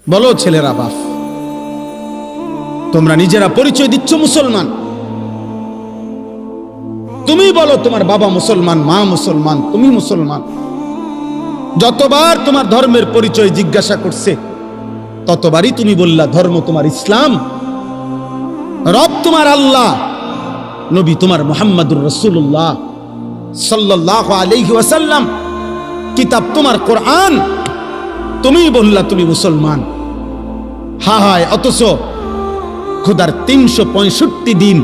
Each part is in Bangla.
বলো ছেলেরা বাপ, তোমরা নিজেরা পরিচয় দিচ্ছ মুসলমান। তুমি বলো তোমার বাবা মুসলমান, মা মুসলমান, তুমি মুসলমান। যতবার তোমার ধর্মের পরিচয় জিজ্ঞাসা করছে ততবারই তুমি বললা ধর্ম তোমার ইসলাম, রব তোমার আল্লাহ, নবী তোমার মুহাম্মাদুর রাসূলুল্লাহ সাল্লাল্লাহু আলাইহি ওয়াসাল্লাম, কিতাব তোমার কোরআন। তুমি বললা তুমি মুসলমান। হায়, অথচ খোদার 365 দিন,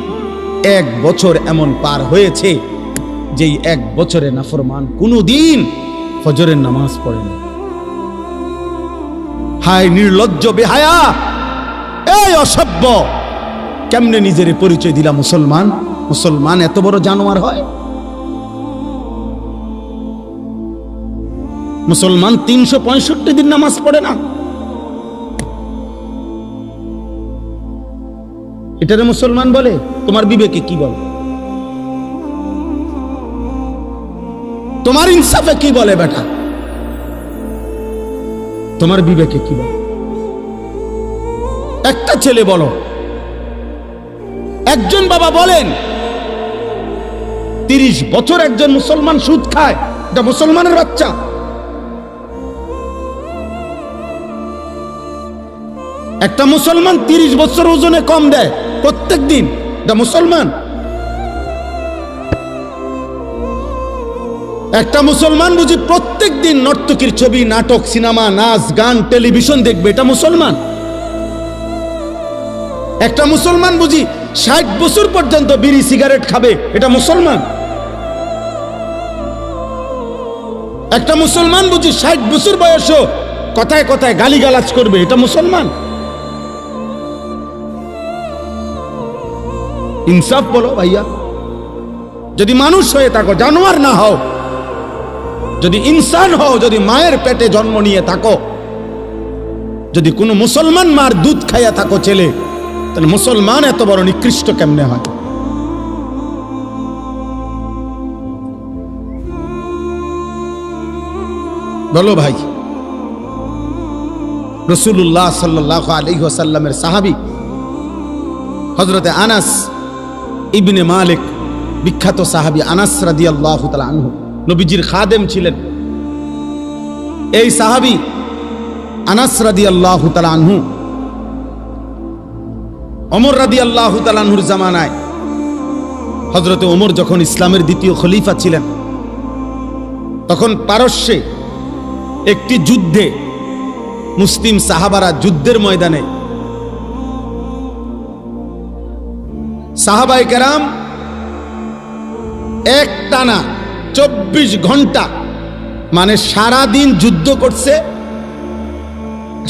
এক বছর এমন পার হয়েছে যেই এক বছরে নাফরমান কোনদিন ফজরের নামাজ পড়েনি। হায় নির্লজ্জ বেহায়া, এই অসভ্য, কেমনে নিজের পরিচয় দিলা মুসলমান? মুসলমান এত বড় জানোয়ার হয়? মুসলমান 365 দিন নামাজ পড়ে না, এটারে মুসলমান বলে? তোমার বিবেকে কি বলে? তোমার ইনসাফে কি বলে বেটা? তোমার বিবেকে কি বলে? একটা ছেলে বলো, একজন বাবা বলেন 30 বছর একজন মুসলমান সুদ খায়, এটা মুসলমানের বাচ্চা? একটা মুসলমান 30 বছর ওজনে কম দেয় প্রত্যেক দিন, এটা মুসলমান? একটা মুসলমান বুঝি প্রত্যেক দিন নর্তকীর ছবি, নাটক, সিনেমা, নাচ, গান, টেলিভিশন দেখবে, এটা মুসলমান? একটা মুসলমান বুঝি 60 বছর পর্যন্ত বিড়ি সিগারেট খাবে, এটা মুসলমান? একটা মুসলমান বুঝি 60 বছর বয়সও কথায় কথায় গালিগালাজ করবে, এটা মুসলমান? ইনসাফ বলো ভাইয়া। যদি মানুষ হয়ে থাকো, জানোয়ার না হও, যদি ইনসান হও, যদি মায়ের পেটে জন্ম নিয়ে থাকো, যদি কোনো মুসলমান মার দুধ খাইয়া থাকো ছেলে, তাহলে মুসলমান এত বড় নিকৃষ্ট কেমনে হয়? বলো ভাই। রাসূলুল্লাহ সাল্লাল্লাহু আলাইহি ওয়াসাল্লামের সাহাবী হযরতে আনাস ইবনে মালিক, বিখ্যাত সাহাবী আনাস রাদিয়াল্লাহু তাআলা আনহু, নবীজির খাদেম ছিলেন। এই সাহাবী আনাস রাদিয়াল্লাহু তাআলা আনহু ওমর রাদিয়াল্লাহু তাআলা আনহুর জামানায়, হযরতে ওমর যখন ইসলামের দ্বিতীয় খলিফা ছিলেন, তখন পারস্যে একটি যুদ্ধে মুসলিম সাহাবারা যুদ্ধের ময়দানে সাহাবায়ে কেরাম একটানা 24 ঘন্টা, মানে সারা দিন যুদ্ধ করছে,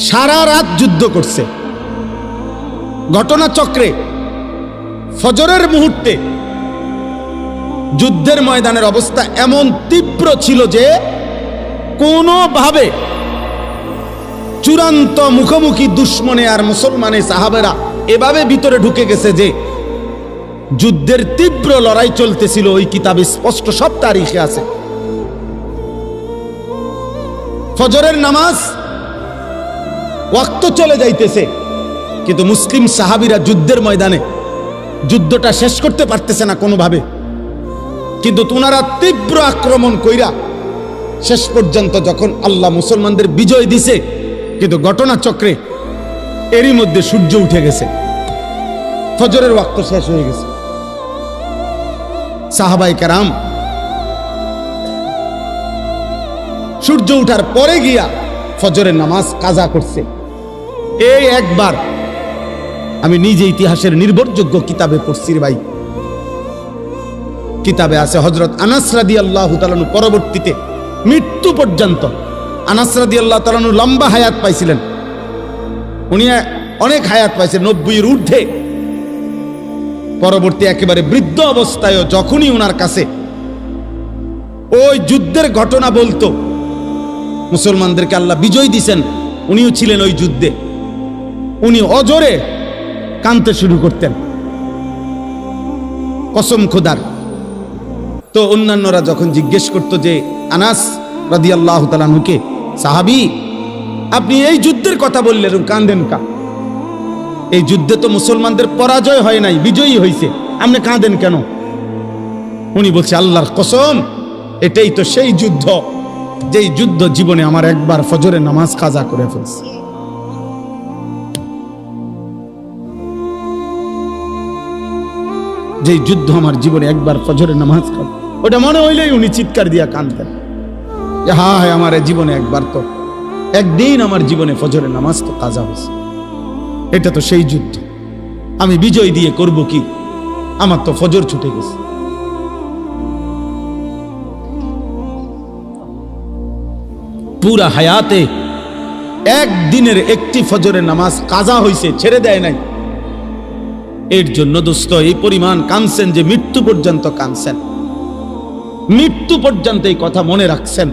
সারা রাত যুদ্ধ করছে। ঘটনাচক্রে ফজরের মুহূর্তে যুদ্ধের ময়দানের অবস্থা এমন তীব্র ছিল যে কোনোভাবে চূড়ান্ত মুখোমুখি দুশ্মনে আর মুসলমানে সাহাবেরা এভাবে ভিতরে ঢুকে গেছে যে যুদ্ধের তীব্র লড়াই চলতেছিল। ওই কিতাবে স্পষ্ট সব তারিখে আছে। ফজরের নামাজ ওয়াক্ত চলে যাইতেছে, কিন্তু মুসলিম সাহাবীরা যুদ্ধের ময়দানে যুদ্ধটা শেষ করতে পারতেছে না কোনোভাবে, কিন্তু ওনারা তীব্র আক্রমণ কইরা শেষ পর্যন্ত যখন আল্লাহ মুসলমানদের বিজয় দিছে, কিন্তু ঘটনাচক্রে এরই মধ্যে সূর্য উঠে গেছে, ফজরের ওয়াক্ত শেষ হয়ে গেছে। সাহাবায়ে কেরাম সূর্য উঠার পরে গিয়া ফজরের নামাজ কাজা করছে। এই একবার আমি নিজে ইতিহাসের নির্ভরযোগ্য কিতাবে পড়ছি রে ভাই। কিতাবে আছে হযরত আনাস রাদিয়াল্লাহু তাআলা আনহু পরবর্তীতে মৃত্যু পর্যন্ত, আনাস রাদিয়াল্লাহু তাআলা আনহু লম্বা হায়াত পাইছিলেন, উনি অনেক হায়াত পাইছেন, 90-এর ঊর্ধ্বে। পরবর্তী একেবারে বৃদ্ধ অবস্থায়ও যখনই ওনার কাছে ওই যুদ্ধের ঘটনা বলতো, মুসলমানদেরকে আল্লাহ বিজয় দিছেন, উনিও ছিলেন ওই যুদ্ধে, উনি অজরে কাঁদতে শুরু করতেন, কসম খোদার। তো অন্যান্যরা যখন জিজ্ঞেস করতো যে আনাস রাদিয়াল্লাহু তাআলা আনহুকে, সাহাবী আপনি এই যুদ্ধের কথা বললেন, কাঁদেন কা? এই যুদ্ধে তো মুসলমানদের পরাজয় হয় নাই, বিজয়ী হয়েছে, আপনি কাঁদেন কেন? উনি বলছে আল্লাহর কসম, এটাই তো সেই যুদ্ধ যেই যুদ্ধ জীবনে আমার একবার ফজরের নামাজ কাজা করে ফেলছে। যেই যুদ্ধ আমার জীবনে একবার ফজরের নামাজ কাজা, ওটা মনে হইলেই উনি চিৎকার দিয়া কাঁদতেন যে হায় আমার জীবনে একবার তো, একদিন আমার জীবনে ফজরের নামাজ তো কাজা হয়েছে। এটা তো সেই যুদ্ধ, আমি বিজয় দিয়ে করব কি? আমার তো ফজর ছুটে গেছে। পুরা হায়াতে একদিনের একটি ফজরের নামাজ কাজা হয়েছে, ছেড়ে দেয় নাই। এর জন্য দোস্ত এই পরিমাণ কাঁদছেন যে মৃত্যু পর্যন্ত কাঁদছেন, মৃত্যু পর্যন্ত এই কথা মনে রাখছেন।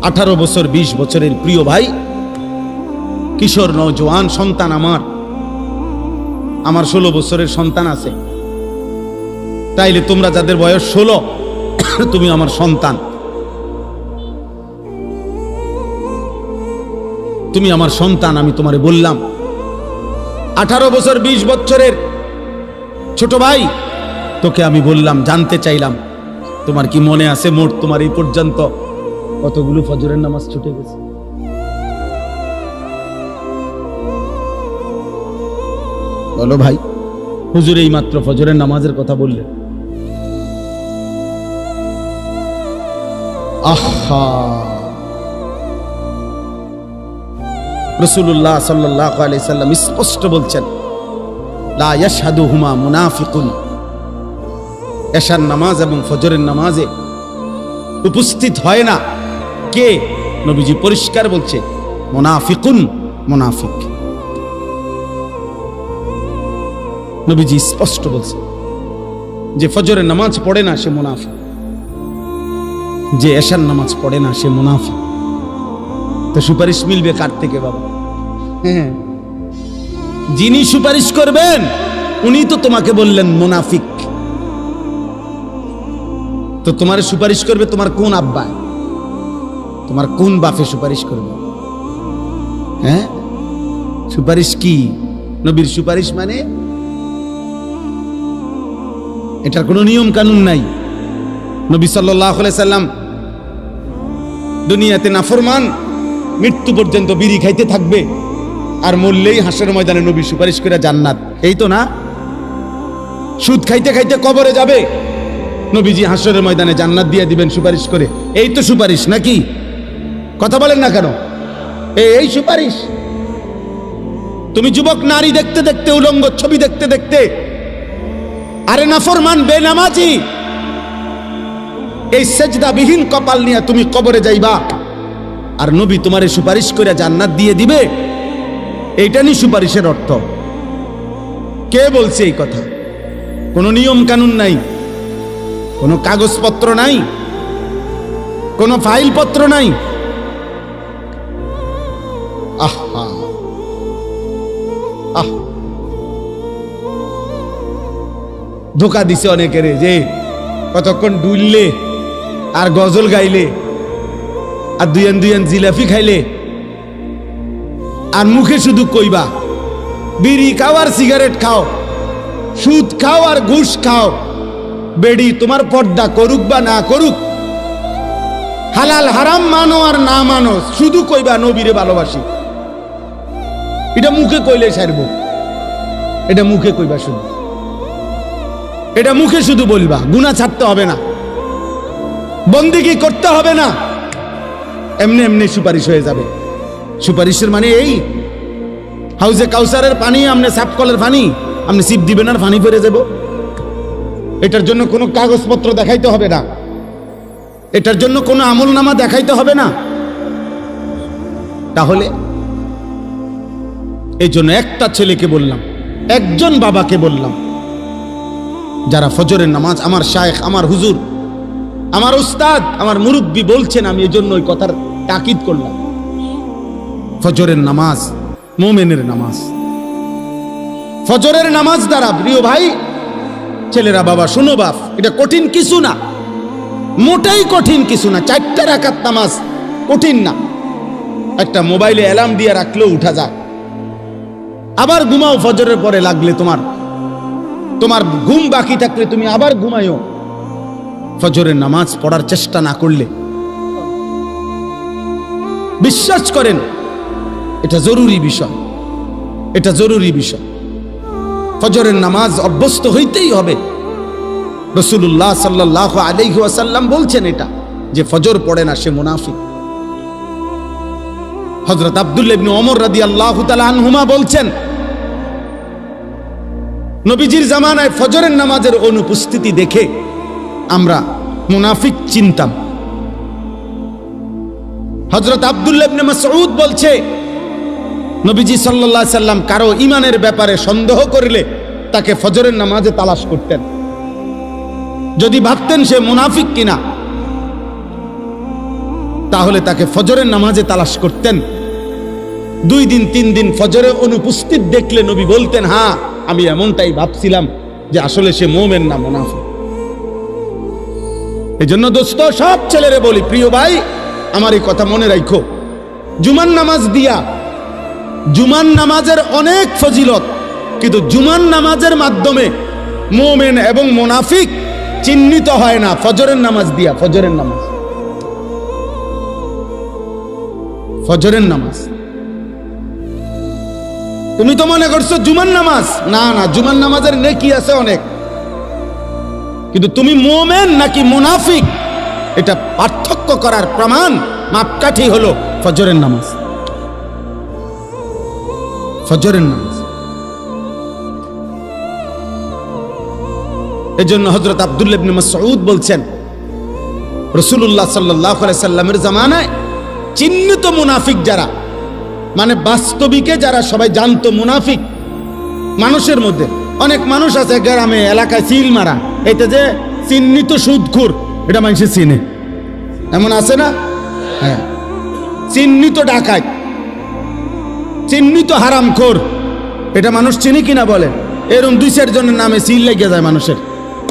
18 বছর 20 বছরের প্রিয় ভাই, কিশোর নওজোয়ান সন্তান আমার 16 বছরের সন্তান আছে। তাইলে তোমরা যাদের বয়স 16, তুমি আমার সন্তান, তুমি আমার সন্তান। আমি তোমারে বললাম 18 বছর 20 বছরের ছোট ভাই, তোকে আমি বললাম, জানতে চাইলাম তোমার কি মনে আছে মোট তোমার এই পর্যন্ত কতগুলো ফজরের নামাজ ছুটে গেছে? বলো ভাই। হুজুর এই মাত্র ফজরের নামাজের কথা বললেন। আহা, রাসূলুল্লাহ সাল্লাল্লাহু আলাইহি সাল্লাম স্পষ্ট বলছেন, লা ইয়াশহাদুহুমা মুনাফিকুন। এশার নামাজ এবং ফজরের নামাজে উপস্থিত হয় না কে? নবীজি পরিষ্কার বলছে, মুনাফিকুন, মুনাফিক। নবীজি স্পষ্ট বলছে যে ফজরের নামাজ পড়ে না সে মুনাফিক, যে এশার নামাজ পড়ে না সে মুনাফিক। তো সুপারিশ মিলবে কার থেকে বাবা? হ্যাঁ, যিনি সুপারিশ করবেন উনি তো তোমাকে বললেন মুনাফিক। তো তোমার সুপারিশ করবে তোমার কোন আব্বা, তোমার কোন বাপে সুপারিশ করবে? হ্যাঁ, সুপারিশ কি? নবীর সুপারিশ মানে এটার কোনো নিয়ম কানুন নাই। নবী সাল্লাল্লাহু আলাইহি সাল্লাম দুনিয়াতে নাফরমান মৃত্যু পর্যন্ত বিড়ি খাইতে থাকবে, আর মরলেই হাসরের ময়দানে নবী সুপারিশ করে জান্নাত, এই তো না? সুদ খাইতে খাইতে কবরে যাবে, নবীজি হাসরের ময়দানে জান্নাত দিয়ে দিবেন সুপারিশ করে, এই তো সুপারিশ নাকি? কথা বলেন না কেন? এই সুপারিশ। তুমি যুবক নারী দেখতে দেখতে, উলঙ্গ ছবি দেখতে দেখতে, আরে নাফরমান বেনামাজি এই সেজদাবিহীন কপাল নিয়ে তুমি কবরে যাইবা, আর নবী তোমারে সুপারিশ করে জান্নাত দিয়ে দিবে, এইটা নি সুপারিশের অর্থ? কে বলছে এই কথা? কোনো নিয়ম কানুন নাই, কোনো কাগজপত্র নাই, কোনো ফাইলপত্র নাই। আহা, আহ, ধোকা দিছে অনেকের, যে কতক্ষণ ডুললে আর গজল গাইলে আর দুইয়ান দুইয়ান জিলাপি খাইলে আর মুখে শুধু কইবা বিড়ি খাও আর সিগারেট খাও, সুদ খাও আর ঘুষ খাও, বেড়ি তোমার পর্দা করুক বা না করুক, হালাল হারাম মানো আর না মানো, শুধু কইবা নবীরে ভালোবাসি। এটা মুখে কইলে সারব, এটা মুখে কইবা, শুধু এটা মুখে শুধু বলবা, গুনাহ ছাড়তে হবে না, বন্দেগী করতে হবে না, এমনি এমনি সুপারিশ হয়ে যাবে। সুপারিশের মানে এই হাউজে কাউসারের পানি আমনে সাপকলের পানি আপনি সিপ দিবেন আর পানি পড়ে যাব? এটার জন্য কোনো কাগজপত্র দেখাইতে হবে না, এটার জন্য কোনো আমলনামা দেখাইতে হবে না। তাহলে এই জন্য একটা ছেলেকে বললাম, একজন বাবাকে বললাম, যারা ফজরের নামাজ, আমার শায়েখ, আমার হুজুর, আমার উস্তাদ, আমার মুরব্বী বলছেন, আমি এই জন্য ওই কথার তাকিদ করলাম। ফজরের নামাজ মুমিনের নামাজ, ফজরের নামাজ দ্বারা, প্রিয় ভাই ছেলেরা, বাবা শোনো বাপ, এটা কঠিন কিছু না, মোটেই কঠিন কিছু না। 4 রাকাত নামাজ কঠিন না, একটা মোবাইলে অ্যালার্ম দিয়ে রাখলেও উঠা যায়। আবার ঘুমাও ফজরের পরে লাগলে, তোমার ঘুম বাকি থাকলে তুমি আবার ঘুমাইও। ফজরের নামাজ পড়ার চেষ্টা না করলে, বিশ্বাস করেন এটা জরুরি বিষয়, এটা জরুরি বিষয়। ফজরের নামাজ অভ্যস্ত হইতেই হবে। রাসূলুল্লাহ সাল্লাল্লাহু আলাইহি ওয়াসাল্লাম বলছেন এটা, যে ফজর পড়ে না সে মুনাফিক। হযরত আব্দুল্লাহ ইবনে ওমর রাদিয়াল্লাহু তাআলা আনহুমা বলছেন, নবীজির জামানায় ফজরের নামাজের অনুপস্থিতি দেখে আমরা মুনাফিক চিনতাম। হযরত আব্দুল্লাহ ইবনে মাসউদ বলছে, নবীজি সাল্লাল্লাহু আলাইহি সাল্লাম কারো ঈমানের ব্যাপারে সন্দেহ করলে তাকে ফজরের নামাজে তালাশ করতেন। যদি ভাবতেন সে মুনাফিক কিনা, তাহলে তাকে ফজরের নামাজে তালাশ করতেন। 2 দিন 3 দিন ফজরে অনুপস্থিত দেখলে নবী বলতেন, হ্যাঁ আমি এমনটাই ভাবছিলাম যে আসলে সে মুমিন না মুনাফিক। এজন্য দোস্ত, সব ছেলেরে বলি, প্রিয় ভাই আমার এই কথা মনে রাখো, জুমার নামাজ দিয়া, জুমার নামাজের অনেক ফজিলত, কিন্তু জুমার নামাজের মাধ্যমে মুমিন এবং মুনাফিক চিহ্নিত হয় না ফজরের নামাজ দিয়া। ফজরের নামাজ, ফজরের নামাজ তুমি তো মনে করছো জুমার নামাজ, না না, জুমার নামাজের নেকি আছে অনেক, কিন্তু তুমি মুমিন নাকি মুনাফিক এটা পার্থক্য করার প্রমাণ, মাপকাঠি হলো ফজরের নামাজ। ফজরের নামাজ। এজন্য হযরত আব্দুল্লাহ ইবনে মাসউদ বলছেন, রাসূলুল্লাহ সাল্লাল্লাহু আলাইহি সাল্লামের জামানায় চিহ্নিত মুনাফিক যারা, মানে বাস্তবিকে যারা সবাই জানতো মুনাফিক, মানুষের মধ্যে অনেক মানুষ আছে গ্রামে এলাকায় সিল মারা, এটা যে চিহ্নিত সুদখোর, এটা মানুষে চিনে, এমন আছে না? হ্যাঁ, চিহ্নিত ডাকাত, চিহ্নিত হারামখোর, এটা মানুষ চিনি কিনা বলে? এরকম 2-4 জনের নামে সিল লেগে যায় মানুষের,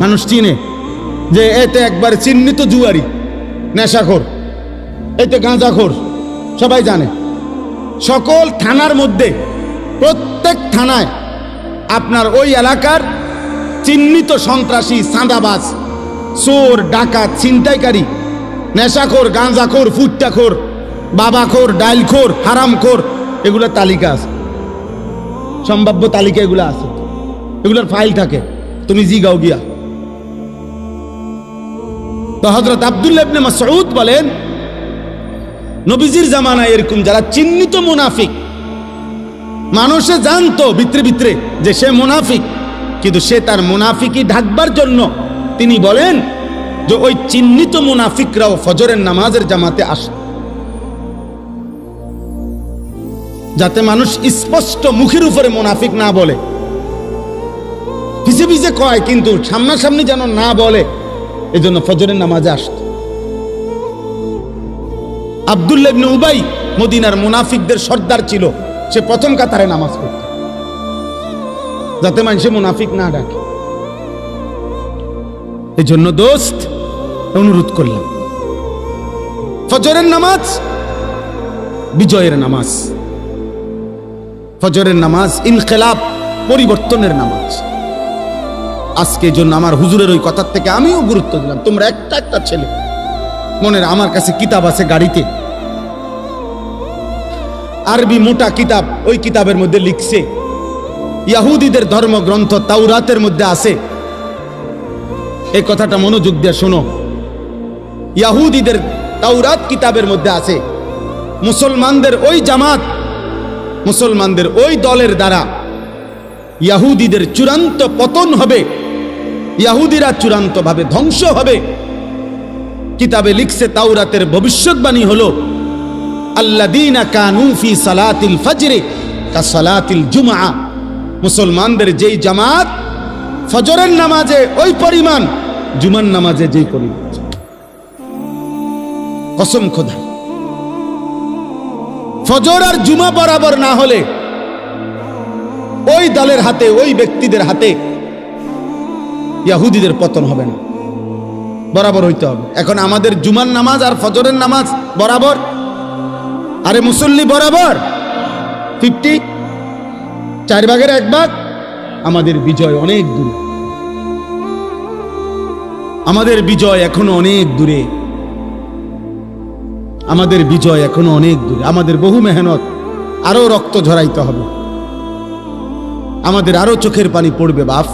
মানুষ চিনে যে এতে একবার চিহ্নিত জুয়ারি, নেশাখোর, এতে গাঁজাখোর, সবাই জানে। সকল থানার মধ্যে, প্রত্যেক থানায় আপনার ওই এলাকার চিহ্নিত সন্ত্রাসী, চাঁদাবাজ, চোর, ডাকাত, ছিনতাইকারী, নেশাখোর, গাঁজাখোর, ফুট্টাখোর, বাবাখোর, ডাইলখোর, হারামখোর, এগুলোর তালিকা আছে, সম্ভাব্য তালিকা এগুলো আছে, এগুলোর ফাইল থাকে, তুমি জিগাও গিয়া। তো হযরত আব্দুল্লাহ ইবনে মাসউদ বলেন, নবীজির জামানায় এরকম যারা চিহ্নিত মুনাফিক, মানুষে জানতো ভিতরে ভিতরে যে সে মুনাফিক, কিন্তু সে তার মুনাফিকি ঢাকবার জন্য তিনি বলেন যে ওই চিহ্নিত মুনাফিকরাও ফজরের নামাজের জামাতে আসে, যাতে মানুষ স্পষ্ট মুখের উপরে মুনাফিক না বলে, পিছে পিছে কয় কিন্তু সামনাসামনি যেন না বলে, এজন্য ফজরের নামাজে আসত। আব্দুল্লাহ ইবনে উবাই মদিনার মুনাফিকদের সর্দার ছিল, সে প্রথম কাতারে নামাজ পড়ত, যাতে মানুষে মুনাফিক না ডাকে। এজন্য দোস্ত অনুরোধ করলাম, ফজরের নামাজ বিজয়ের নামাজ, ফজরের নামাজ ইনকিলাব, পরিবর্তনের নামাজ। আজকে জন্য আমার হুজুরের ওই কথার থেকে আমিও গুরুত্ব দিলাম। তোমরা একটা একটা ছেলে, মনের আমার কাছে কিতাব আছে গাড়িতে, আরবি মোটা কিতাব, ওই কিতাবের মধ্যে লিখছে, ইহুদিদের ধর্মগ্রন্থ তাওরাতের মধ্যে আছে, এই কথাটা মনোযোগ দিয়ে শোনো, ইহুদিদের তাওরাত কিতাবের মধ্যে আছে, মুসলমানদের ওই জামাত, মুসলমানদের ওই দলের দ্বারা ইহুদিদের চূড়ান্ত পতন হবে, ইহুদিরা চূড়ান্ত ভাবে ধ্বংস হবে। কিতাবে লিখছে, তাওরাতের ভবিষ্যৎবাণী হলো, আল্লাযীনা কানু ফি সালাতিল ফজর কাসালাতিল জুমআ, মুসলমানদের যেই জামাত ফজরের নামাজে ওই পরিমাণ, জুমার নামাজে যেই পরিমাণ। কসম খোদা, ফজর আর জুমা বরাবর না হলে ওই দলের হাতে, ওই ব্যক্তিদের হাতে ইহুদিদের পতন হবে না, বরাবর হইতে হবে। এখন আমাদের জুমার নামাজ আর ফজরের নামাজ বরাবর, আরে মুসল্লি বরাবর 50, 4 ভাগের 1 ভাগ। আমাদের বিজয় অনেক দূরে, আমাদের বিজয় এখনো অনেক দূরে, আমাদের বিজয় এখনো অনেক দূরে। আমাদের বহু মেহনত, আরো রক্ত ঝরাইতে হবে, আমাদের আরো চোখের পানি পড়বে বাপ।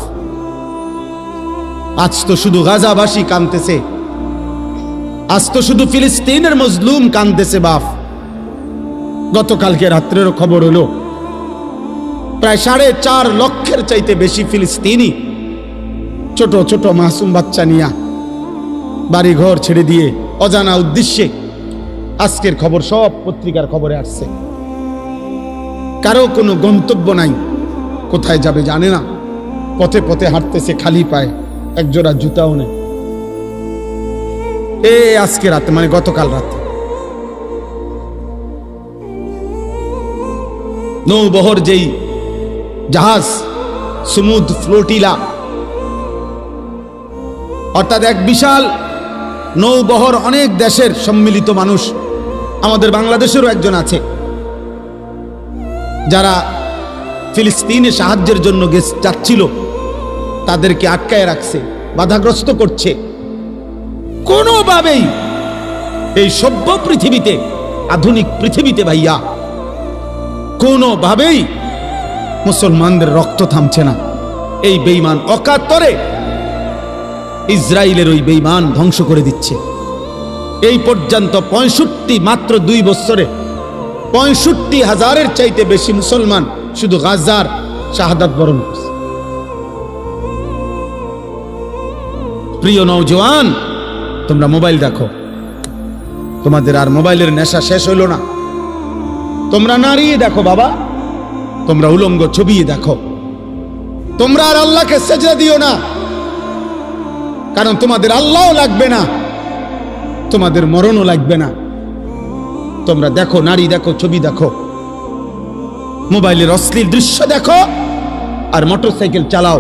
আজ তো শুধু গাজাবাসী কাঁদতেছে, আজ তো শুধু ফিলিস্তিনের মজলুম কাঁদতেছে বাপ। গতকালকে রাত্রেরও খবর হলো প্রায় 4.5 লক্ষের চাইতে বেশি ফিলিস্তিনি ছোট ছোট মাসুম বাচ্চা নিয়া বাড়ি ঘর ছেড়ে দিয়ে অজানা উদ্দেশ্যে, আজকের খবর সব পত্রিকার খবরে আসছে, কারো কোনো গন্তব্য নাই, কোথায় যাবে জানে না, পথে পথে হাঁটতেছে খালি পায়ে, একজোড়া জুতাও নেই। আজকে রাতে মানে গতকাল রাতে নৌবহর যেই জাহাজ সমুদ্র ফ্লোটিলা, অর্থাৎ এক বিশাল নৌবহর, অনেক দেশের সম্মিলিত মানুষ, আমাদের বাংলাদেশেরও একজন আছে, যারা ফিলিস্তিনে সাহায্যের জন্য যাচ্ছিল, তাদেরকে আটকায় রাখছে, বাধাগ্রস্ত করছে। কোনোভাবেই এই সভ্য পৃথিবীতে, আধুনিক পৃথিবীতে ভাইয়া, কোনোভাবেই মুসলমানদের রক্ত থামছে না। এই বেঈমান অকাতরে ইসরায়েলের ওই বেঈমান ধ্বংস করে দিচ্ছে। এই পর্যন্ত 65, মাত্র 2 বছরে 65,000-এর চাইতে বেশি মুসলমান শুধু গাজার শাহাদাত বরণ করছে। প্রিয় নওজওয়ান, তোমরা মোবাইল দেখো, তোমাদের আর মোবাইলের নেশা শেষ হইল না। তোমরা নারী দেখো বাবা, তোমরা উলঙ্গ ছবি দেখো, তোমরা আর আল্লাহকে সেজদা দিও না, কারণ তোমাদের আল্লাহও লাগবে না, তোমাদের মরণও লাগবে না। তোমরা দেখো, নারী দেখো, ছবি দেখো, মোবাইলের অশ্লীল দৃশ্য দেখো, আর মোটরসাইকেল চালাও,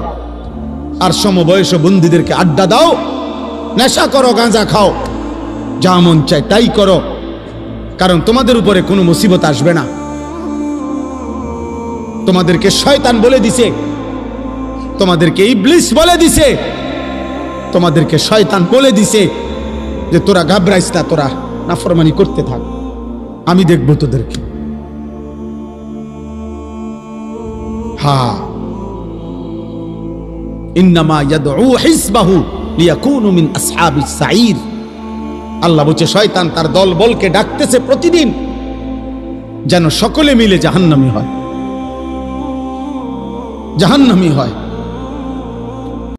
আর সমবয়স বন্ধুদেরকে আড্ডা দাও, নেশা করো, গাঁজা খাও, যা মন চায় তাই করো, কারণ তোমাদের উপরে কোনো মুসিবত আসবে না। তোমাদেরকে শয়তান বলে দিছে, তোমাদেরকে ইবলিস বলে দিছে, তোমাদেরকে শয়তান বলে দিছে যে তোরা ঘাবড়াইস না, তোরা নাফরমানি করতে থাক, আমি দেখবো তোদেরকে। হ্যাঁ, ইন্নামা ইয়াদউ হিজবাহু লিয়াকুনু মিন আসহাবিস সাঈর। আল্লাহ বলছে শয়তান তার দল বলকে ডাকতেছে প্রতিদিন যেন সকলে মিলে জাহান্নামী হয়, জাহান্নামী হয়।